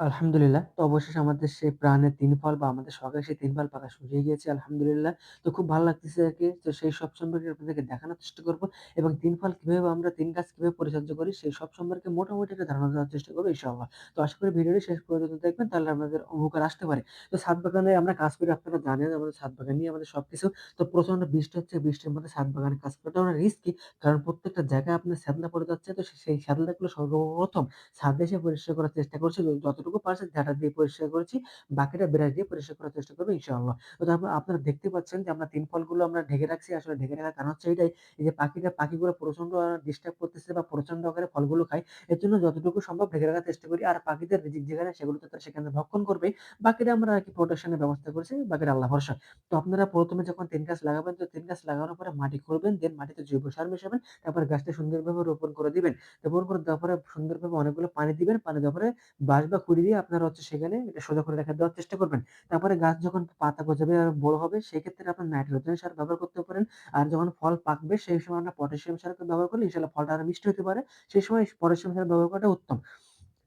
আলহামদুলিল্লাহ। তো অবশেষে আমাদের সেই প্রাণের ৩ ফল বা আমাদের শখের সেই ৩ ফল পাকা শুরু হয়ে গিয়েছে আলহামদুলিল্লাহ। তো খুব ভালো লাগতেছে আরকি। তো সেই সব সম্পর্কে আপনাদেরকে দেখানোর চেষ্টা করব এবং ৩ ফল কিভাবে আমরা ৩ গাছ কিভাবে পরিচর্যা করি সেই সব সম্পর্কে মোটামুটি একটা ধারণা দেওয়ার চেষ্টা করব ইনশাআল্লাহ। তো আশা করি ভিডিওটি শেষ পর্যন্ত দেখবেন তাহলে আপনাদের উপকার আসতে পারে। তো ছাদ বাগানে আমরা কাজ করি আপনারা জানেন আমাদের ছাদ বাগান নিয়ে আমাদের সবকিছু। তো প্রচন্ড বৃষ্টি হচ্ছে, বৃষ্টির মধ্যে ছাদ বাগানে কাজ করাটা অনেক রিস্কি। কারণ প্রত্যেকটা জায়গায় আপনার ছ্যাদলা পড়ে যাচ্ছে। তো সেই ছ্যাদলাগুলো সর্বপ্রথম ছাদে এসে পরিষ্কার করার চেষ্টা করছি। যতটুকু পারছি ঝাঁটা দিয়ে পরিষ্কার করেছি। বাকিটা ব্রাশ দিয়ে পরিষ্কার করার চেষ্টা করব ইনশাআল্লাহ। তো তারপর আপনারা দেখতে পাচ্ছেন যে আমরা ৩ ফলগুলো আমরা ঢেকে রাখছি। আসলে ঢেকে রাখার কারণ হচ্ছে এটাই, এই যে পাখিগুলো প্রচন্ড ডিস্টার্ব করতেছে বা প্রচন্ড আকারে ফলগুলো খায়। এর জন্য যতটুকু সম্ভব ঢেকে রাখার চেষ্টা করি। আর পাখিদের রিজিক যেখানে সেগুলো তো তারা সেখানে ভক্ষণ করবেই। বাকিটা আমরা আরকি প্রোটেকশন এর ব্যবস্থা করেছি। বাকিটা আল্লাহ ভরসা। তো আপনারা ১ম এ যখন ৩ গাছ লাগাবেন তো ৩ গাছ লাগানোর পরে মাটি খুঁড়বেন, দেন মাটিতে জৈব সার মেশাবেন। তারপরে গাছটা সুন্দরভাবে রোপণ করে দিবেন। রোপণ করে দেওয়ার পরে সুন্দরভাবে অনেকগুলো পানি দিবেন। পানি দেওয়ার পরে বাঁশ বা কুড়ি দিয়ে আপনারা হচ্ছে সেখানে এটা সোজা করে রেখে দেওয়ার চেষ্টা করবেন। তারপরে গাছ যখন পাতা গজাবে আর বড় হবে সেক্ষেত্রে আপনার নাইট্রোজেন সার ব্যবহার করতে পারেন। আর যখন ফল পাকবে সেই সময় আমরা পটাশিয়াম সার ব্যবহার করলে ইনশাআল্লাহ ফলটা আরো মিষ্টি হতে পারে। সেই সময় পটাশিয়াম সার ব্যবহার করাটা উত্তম।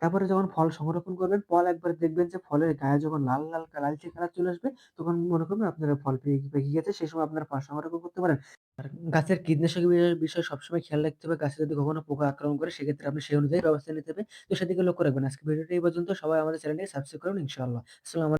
তারপরে যখন ফল সংরক্ষণ করবেন, ফল একবার দেখবেন যে ফলের গায়ে যখন লাল লালচে কালার চলে আসবে, তখন মনে করবেন আপনার ফল পেকে গেছে। সেই সময় আপনারা ফল সংরক্ষণ করতে পারেন। আর গাছের কীটনাশকের বিষয়ে সবসময় খেয়াল রাখতে হবে। গাছে যদি কখনো পোকা আক্রমণ করে সেক্ষেত্রে আপনি সেই অনুযায়ী ব্যবস্থা নিতে হবে। তো সেদিকে লক্ষ্য রাখবেন। আজকের ভিডিওটা এই পর্যন্ত। সবাই আমাদের চ্যানেলটিকে সাবস্ক্রাইব করুন ইনশাআল্লাহ। আসসালামু